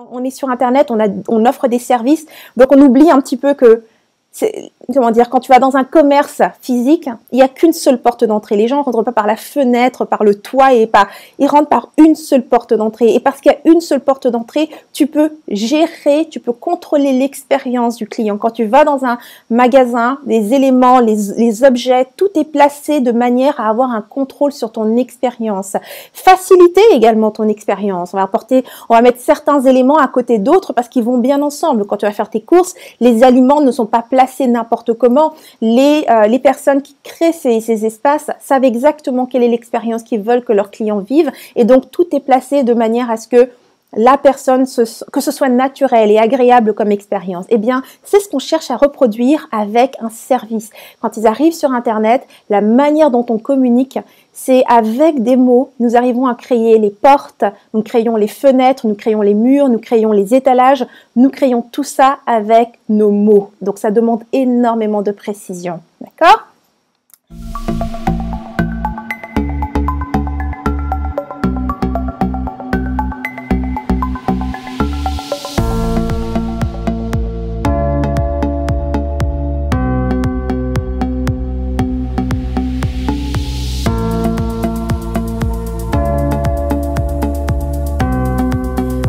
On est sur Internet, on offre des services, donc on oublie un petit peu que, comment dire, quand tu vas dans un commerce physique, il n'y a qu'une seule porte d'entrée. Les gens ne rentrent pas par la fenêtre, par le toit, ils rentrent par une seule porte d'entrée. Et parce qu'il y a une seule porte d'entrée, tu peux gérer, tu peux contrôler l'expérience du client. Quand tu vas dans un magasin, les éléments, les objets, tout est placé de manière à avoir un contrôle sur ton expérience. Faciliter également ton expérience. On va mettre certains éléments à côté d'autres parce qu'ils vont bien ensemble. Quand tu vas faire tes courses, les aliments ne sont pas placés n'importe comment. Les personnes qui créent ces espaces savent exactement quelle est l'expérience qu'ils veulent que leurs clients vivent, et donc tout est placé de manière à ce que la personne, que ce soit naturel et agréable comme expérience. Eh bien, c'est ce qu'on cherche à reproduire avec un service. Quand ils arrivent sur Internet, la manière dont on communique, c'est avec des mots. Nous arrivons à créer les portes, nous créons les fenêtres, nous créons les murs, nous créons les étalages, nous créons tout ça avec nos mots. Donc, ça demande énormément de précision. D'accord ?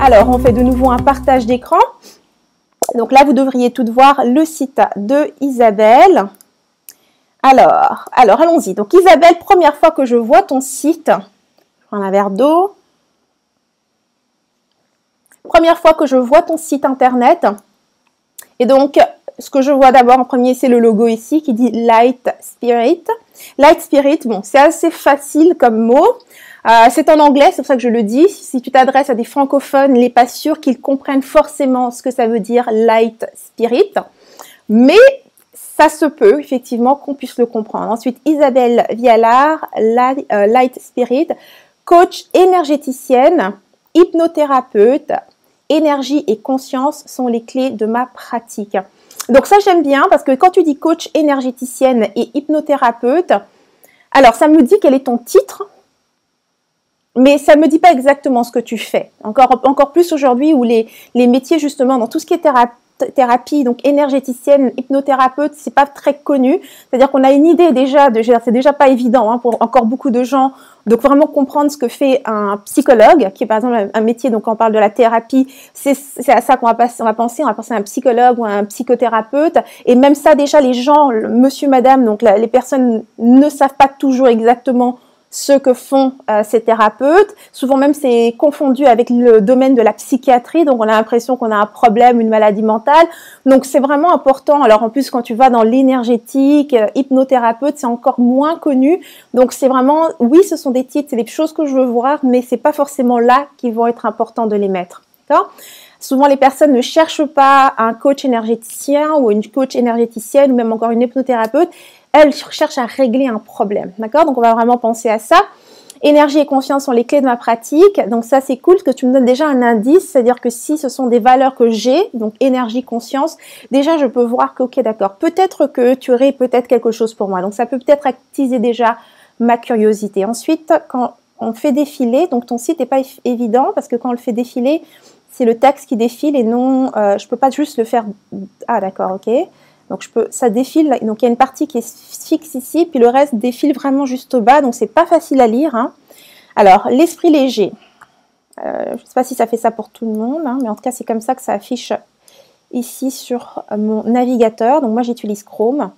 Alors, on fait de nouveau un partage d'écran. Donc là, vous devriez toutes voir le site de Isabelle. Alors allons-y. Donc Isabelle, première fois que je vois ton site, je prends un verre d'eau. Première fois que je vois ton site internet. Et donc, ce que je vois d'abord en premier, c'est le logo ici qui dit Light Spirit. Light Spirit, bon, c'est assez facile comme mot. C'est en anglais, c'est pour ça que je le dis. Si tu t'adresses à des francophones, il n'est pas sûr qu'ils comprennent forcément ce que ça veut dire Light Spirit. Mais ça se peut, effectivement, qu'on puisse le comprendre. Ensuite, Isabelle Vialard, Light Spirit, coach énergéticienne, hypnothérapeute, énergie et conscience sont les clés de ma pratique. Donc ça, j'aime bien parce que quand tu dis coach énergéticienne et hypnothérapeute, alors ça me dit quel est ton titre, mais ça ne me dit pas exactement ce que tu fais. Encore plus aujourd'hui où les métiers justement dans tout ce qui est thérapie, donc énergéticienne, hypnothérapeute, c'est pas très connu. C'est-à-dire qu'on a une idée déjà, c'est déjà pas évident pour encore beaucoup de gens. Donc vraiment comprendre ce que fait un psychologue, qui est par exemple un métier, donc quand on parle de la thérapie, c'est à ça qu'on va penser à un psychologue ou à un psychothérapeute. Et même ça déjà les gens, monsieur, madame, donc les personnes ne savent pas toujours exactement ce que font ces thérapeutes. Souvent même c'est confondu avec le domaine de la psychiatrie, donc on a l'impression qu'on a un problème, une maladie mentale. Donc c'est vraiment important. Alors en plus quand tu vas dans l'énergétique, hypnothérapeute, c'est encore moins connu. Donc c'est vraiment, oui ce sont des titres, c'est des choses que je veux voir, mais c'est pas forcément là qu'ils vont être importants de les mettre. D'accord ? Souvent, les personnes ne cherchent pas un coach énergéticien ou une coach énergéticienne ou même encore une hypnothérapeute. Elles cherchent à régler un problème. D'accord ? Donc, on va vraiment penser à ça. Énergie et conscience sont les clés de ma pratique. Donc, ça, c'est cool parce que tu me donnes déjà un indice. C'est-à-dire que si ce sont des valeurs que j'ai, donc énergie, conscience, déjà, je peux voir que, ok, d'accord, peut-être que tu aurais peut-être quelque chose pour moi. Donc, ça peut peut-être attiser déjà ma curiosité. Ensuite, quand on fait défiler, donc ton site n'est pas évident parce que quand on le fait défiler, c'est le texte qui défile et non, je peux pas juste le faire. Ah d'accord, ok. Donc ça défile. Donc il y a une partie qui est fixe ici, puis le reste défile vraiment juste au bas. Donc c'est pas facile à lire. Hein. Alors l'esprit léger. Je sais pas si ça fait ça pour tout le monde, hein, mais en tout cas c'est comme ça que ça affiche ici sur mon navigateur. Donc moi j'utilise Chrome.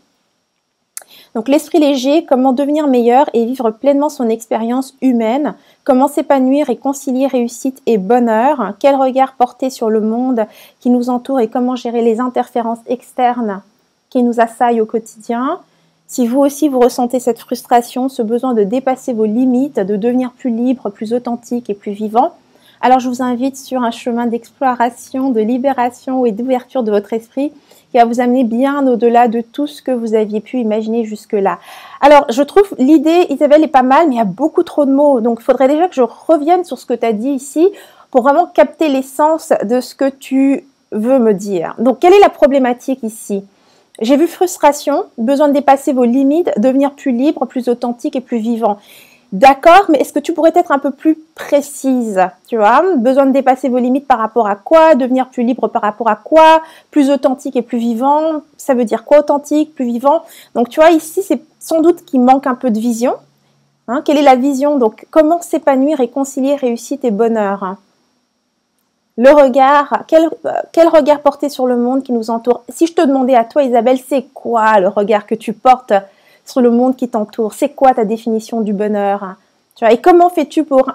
Donc l'esprit léger, comment devenir meilleur et vivre pleinement son expérience humaine, comment s'épanouir et concilier réussite et bonheur, quel regard porter sur le monde qui nous entoure et comment gérer les interférences externes qui nous assaillent au quotidien. Si vous aussi vous ressentez cette frustration, ce besoin de dépasser vos limites, de devenir plus libre, plus authentique et plus vivant, alors je vous invite sur un chemin d'exploration, de libération et d'ouverture de votre esprit qui va vous amener bien au-delà de tout ce que vous aviez pu imaginer jusque-là. Alors, je trouve l'idée, Isabelle, est pas mal, mais il y a beaucoup trop de mots. Donc, il faudrait déjà que je revienne sur ce que tu as dit ici pour vraiment capter l'essence de ce que tu veux me dire. Donc, quelle est la problématique ici ? J'ai vu frustration, besoin de dépasser vos limites, devenir plus libre, plus authentique et plus vivant. D'accord, mais est-ce que tu pourrais être un peu plus précise, tu vois? Besoin de dépasser vos limites par rapport à quoi? Devenir plus libre par rapport à quoi? Plus authentique et plus vivant? Ça veut dire quoi authentique, plus vivant? Donc tu vois, ici, c'est sans doute qu'il manque un peu de vision. Hein? Quelle est la vision? Donc comment s'épanouir et concilier réussite et bonheur? Le regard, quel regard porter sur le monde qui nous entoure? Si je te demandais à toi, Isabelle, c'est quoi le regard que tu portes sur le monde qui t'entoure? C'est quoi ta définition du bonheur? Tu vois, et comment fais-tu pour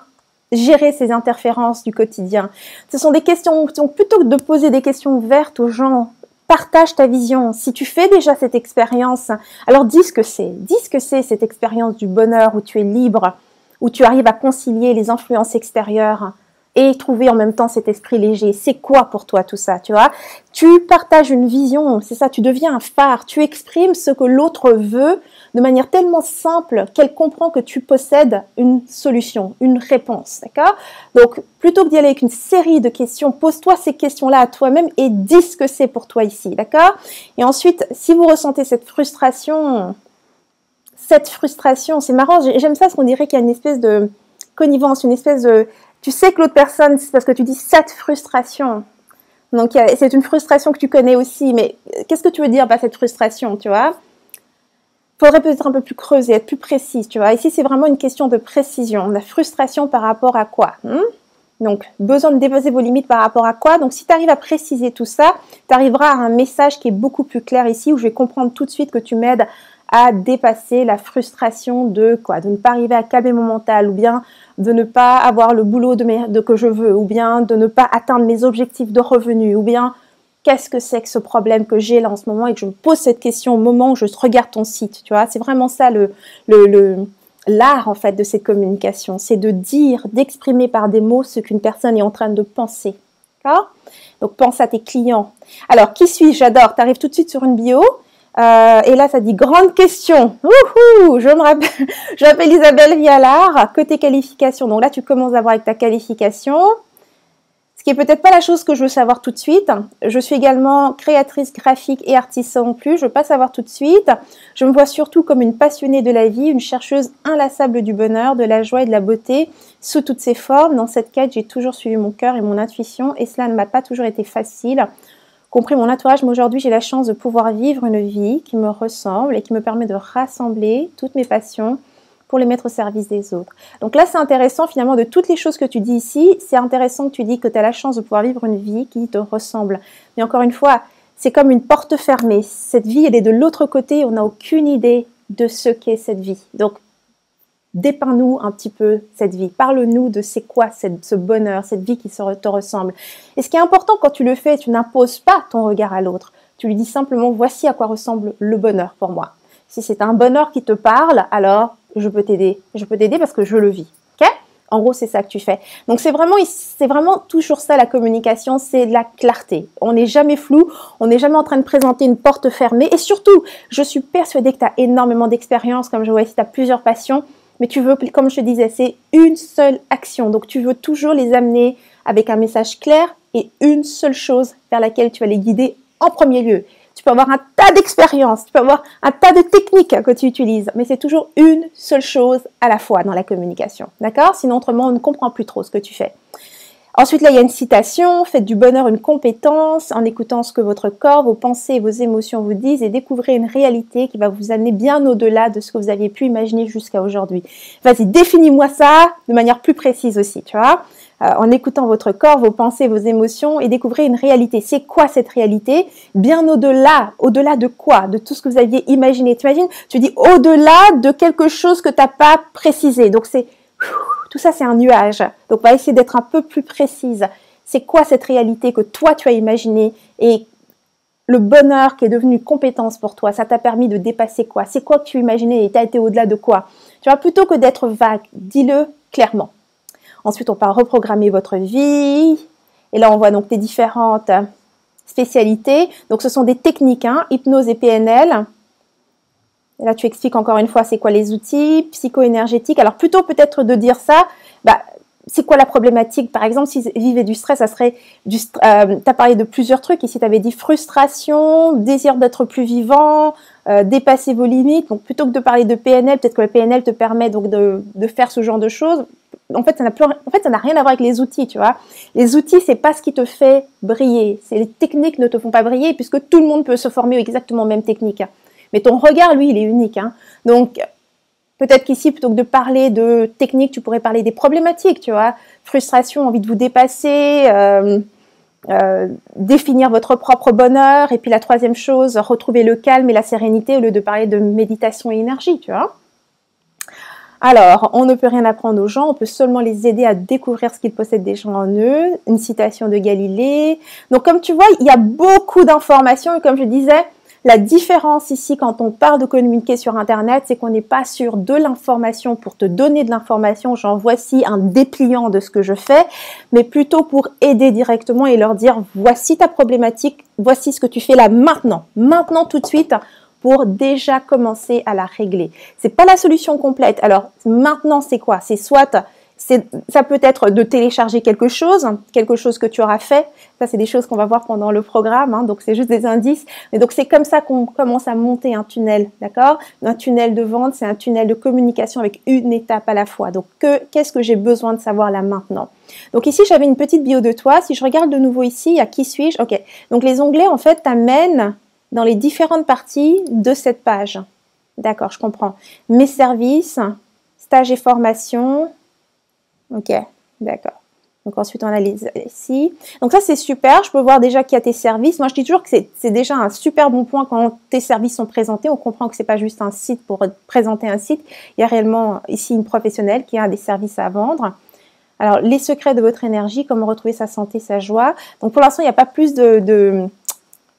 gérer ces interférences du quotidien? Ce sont des questions, donc plutôt que de poser des questions ouvertes aux gens, partage ta vision. Si tu fais déjà cette expérience, alors dis ce que c'est cette expérience du bonheur où tu es libre, où tu arrives à concilier les influences extérieures et trouver en même temps cet esprit léger. C'est quoi pour toi tout ça, tu vois? Tu partages une vision, c'est ça, tu deviens un phare, tu exprimes ce que l'autre veut de manière tellement simple qu'elle comprend que tu possèdes une solution, une réponse, d'accord? Donc, plutôt que d'y aller avec une série de questions, pose-toi ces questions-là à toi-même et dis ce que c'est pour toi ici, d'accord? Et ensuite, si vous ressentez cette frustration, c'est marrant, j'aime ça parce qu'on dirait qu'il y a une espèce de connivence, une espèce de... Tu sais que l'autre personne, c'est parce que tu dis cette frustration. Donc, c'est une frustration que tu connais aussi, mais qu'est-ce que tu veux dire par cette frustration, tu vois? Faudrait peut-être un peu plus creuser, être plus précise, tu vois. Ici, c'est vraiment une question de précision. La frustration par rapport à quoi? Donc, besoin de dépasser vos limites par rapport à quoi? Donc, si tu arrives à préciser tout ça, tu arriveras à un message qui est beaucoup plus clair ici, où je vais comprendre tout de suite que tu m'aides à dépasser la frustration de quoi? De ne pas arriver à calmer mon mental, ou bien de ne pas avoir le boulot que je veux, ou bien de ne pas atteindre mes objectifs de revenus, ou bien qu'est-ce que c'est que ce problème que j'ai là en ce moment et que je me pose cette question au moment où je regarde ton site, tu vois? C'est vraiment ça l'art en fait de cette communication, c'est de dire, d'exprimer par des mots ce qu'une personne est en train de penser, d'accord? Donc pense à tes clients. Alors, qui suis-je? J'adore, tu arrives tout de suite sur une bio, et là ça dit grande question. Wouhou, je m'appelle Isabelle Vialard, côté qualification. Donc là tu commences à voir avec ta qualification. Ce qui est peut-être pas la chose que je veux savoir tout de suite. Je suis également créatrice graphique et artiste non plus. Je veux pas savoir tout de suite. Je me vois surtout comme une passionnée de la vie, une chercheuse inlassable du bonheur, de la joie et de la beauté sous toutes ses formes. Dans cette quête, j'ai toujours suivi mon cœur et mon intuition et cela ne m'a pas toujours été facile. Compris mon entourage, mais aujourd'hui j'ai la chance de pouvoir vivre une vie qui me ressemble et qui me permet de rassembler toutes mes passions pour les mettre au service des autres. Donc là, c'est intéressant finalement de toutes les choses que tu dis ici, c'est intéressant que tu dis que tu as la chance de pouvoir vivre une vie qui te ressemble. Mais encore une fois, c'est comme une porte fermée. Cette vie, elle est de l'autre côté, on n'a aucune idée de ce qu'est cette vie. Donc, dépeins-nous un petit peu cette vie. Parle-nous de c'est quoi ce bonheur, cette vie qui te ressemble. Et ce qui est important quand tu le fais, tu n'imposes pas ton regard à l'autre. Tu lui dis simplement, voici à quoi ressemble le bonheur pour moi. Si c'est un bonheur qui te parle, alors je peux t'aider. Je peux t'aider parce que je le vis. Ok? En gros, c'est ça que tu fais. Donc, c'est vraiment toujours ça la communication, c'est de la clarté. On n'est jamais flou, on n'est jamais en train de présenter une porte fermée. Et surtout, je suis persuadée que tu as énormément d'expérience, comme je vois ici, tu as plusieurs passions. Mais tu veux, comme je te disais, c'est une seule action. Donc, tu veux toujours les amener avec un message clair et une seule chose vers laquelle tu vas les guider en premier lieu. Tu peux avoir un tas d'expériences, tu peux avoir un tas de techniques que tu utilises, mais c'est toujours une seule chose à la fois dans la communication. D'accord? Sinon, autrement, on ne comprend plus trop ce que tu fais. Ensuite, là, il y a une citation. Faites du bonheur une compétence en écoutant ce que votre corps, vos pensées et vos émotions vous disent et découvrez une réalité qui va vous amener bien au-delà de ce que vous aviez pu imaginer jusqu'à aujourd'hui. Vas-y, définis-moi ça de manière plus précise aussi, tu vois. En écoutant votre corps, vos pensées, vos émotions et découvrez une réalité. C'est quoi cette réalité? Bien au-delà. Au-delà de quoi? De tout ce que vous aviez imaginé. T'imagines? Tu dis au-delà de quelque chose que tu n'as pas précisé. Donc c'est... Tout ça, c'est un nuage. Donc, on va essayer d'être un peu plus précise. C'est quoi cette réalité que toi, tu as imaginée et le bonheur qui est devenu compétence pour toi, ça t'a permis de dépasser quoi? C'est quoi que tu imaginais et tu as été au-delà de quoi? Tu vois, plutôt que d'être vague, dis-le clairement. Ensuite, on va reprogrammer votre vie. Et là, on voit donc tes différentes spécialités. Donc, ce sont des techniques, hein, hypnose et PNL. Et là, tu expliques encore une fois c'est quoi les outils psycho-énergétiques. Alors, plutôt peut-être de dire ça, c'est quoi la problématique? Par exemple, si vivait du stress, ça serait tu as parlé de plusieurs trucs. Ici, tu avais dit frustration, désir d'être plus vivant, dépasser vos limites. Donc, plutôt que de parler de PNL, peut-être que le PNL te permet donc de faire ce genre de choses. En fait, ça n'a rien à voir avec les outils, tu vois. Les outils, c'est pas ce qui te fait briller. Les techniques ne te font pas briller puisque tout le monde peut se former exactement aux mêmes techniques. Mais ton regard, lui, il est unique. Hein. Donc, peut-être qu'ici, plutôt que de parler de techniques, tu pourrais parler des problématiques, tu vois. Frustration, envie de vous dépasser, définir votre propre bonheur. Et puis la troisième chose, retrouver le calme et la sérénité au lieu de parler de méditation et énergie, tu vois. Alors, on ne peut rien apprendre aux gens, on peut seulement les aider à découvrir ce qu'ils possèdent déjà en eux. Une citation de Galilée. Donc, comme tu vois, il y a beaucoup d'informations et comme je disais, la différence ici, quand on parle de communiquer sur Internet, c'est qu'on n'est pas sur de l'information pour te donner de l'information, genre voici un dépliant de ce que je fais, mais plutôt pour aider directement et leur dire voici ta problématique, voici ce que tu fais là maintenant tout de suite, pour déjà commencer à la régler. C'est pas la solution complète. Alors maintenant, c'est quoi? C'est soit ça peut être de télécharger quelque chose que tu auras fait. Ça, c'est des choses qu'on va voir pendant le programme, hein, donc c'est juste des indices. Mais donc, c'est comme ça qu'on commence à monter un tunnel, d'accord? Un tunnel de vente, c'est un tunnel de communication avec une étape à la fois. Donc, qu'est-ce que j'ai besoin de savoir là maintenant? Donc ici, j'avais une petite bio de toi. Si je regarde de nouveau ici, à qui suis-je? Ok. Donc, les onglets, en fait, t'amènent dans les différentes parties de cette page. D'accord, je comprends. Mes services, stage et formation. Ok, d'accord. Donc ensuite, on a les ici. Donc ça, c'est super. Je peux voir déjà qu'il y a tes services. Moi, je dis toujours que c'est déjà un super bon point quand tes services sont présentés. On comprend que c'est pas juste un site pour présenter un site. Il y a réellement ici une professionnelle qui a des services à vendre. Alors, les secrets de votre énergie, comment retrouver sa santé, sa joie. Donc pour l'instant, il n'y a pas plus de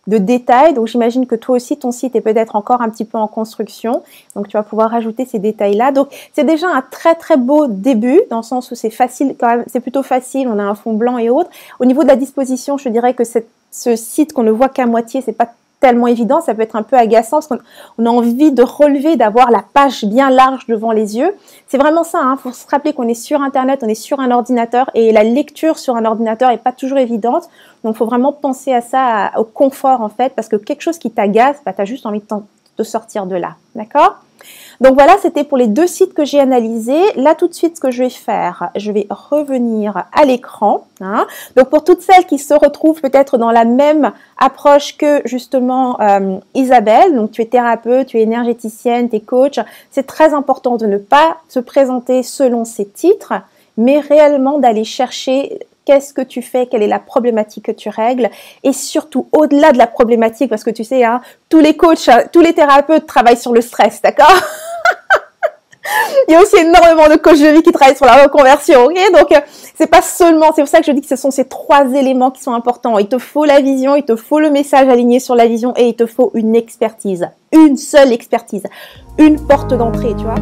détails. Donc, j'imagine que toi aussi, ton site est peut-être encore un petit peu en construction. Donc, tu vas pouvoir rajouter ces détails-là. Donc, c'est déjà un très, très beau début dans le sens où c'est facile quand même. C'est plutôt facile. On a un fond blanc et autres. Au niveau de la disposition, je dirais que ce site qu'on ne voit qu'à moitié, c'est pas tellement évident, ça peut être un peu agaçant parce qu'on a envie de relever, d'avoir la page bien large devant les yeux. C'est vraiment ça, hein. Faut se rappeler qu'on est sur Internet, on est sur un ordinateur et la lecture sur un ordinateur est pas toujours évidente. Donc, il faut vraiment penser à ça, au confort en fait, parce que quelque chose qui t'agace, bah, tu as juste envie de sortir de là, d'accord? Donc voilà, c'était pour les deux sites que j'ai analysés. Là, tout de suite, ce que je vais faire, je vais revenir à l'écran. Hein. Donc pour toutes celles qui se retrouvent peut-être dans la même approche que justement Isabelle, donc tu es thérapeute, tu es énergéticienne, tu es coach, c'est très important de ne pas se présenter selon ces titres, mais réellement d'aller chercher qu'est-ce que tu fais, quelle est la problématique que tu règles et surtout au-delà de la problématique, parce que tu sais, hein, tous les coachs, tous les thérapeutes travaillent sur le stress, d'accord? Il y a aussi énormément de coachs de vie qui travaillent sur la reconversion, ok? Donc, c'est pas seulement, c'est pour ça que je dis que ce sont ces trois éléments qui sont importants. Il te faut la vision, il te faut le message aligné sur la vision et il te faut une expertise. Une seule expertise. Une porte d'entrée, tu vois?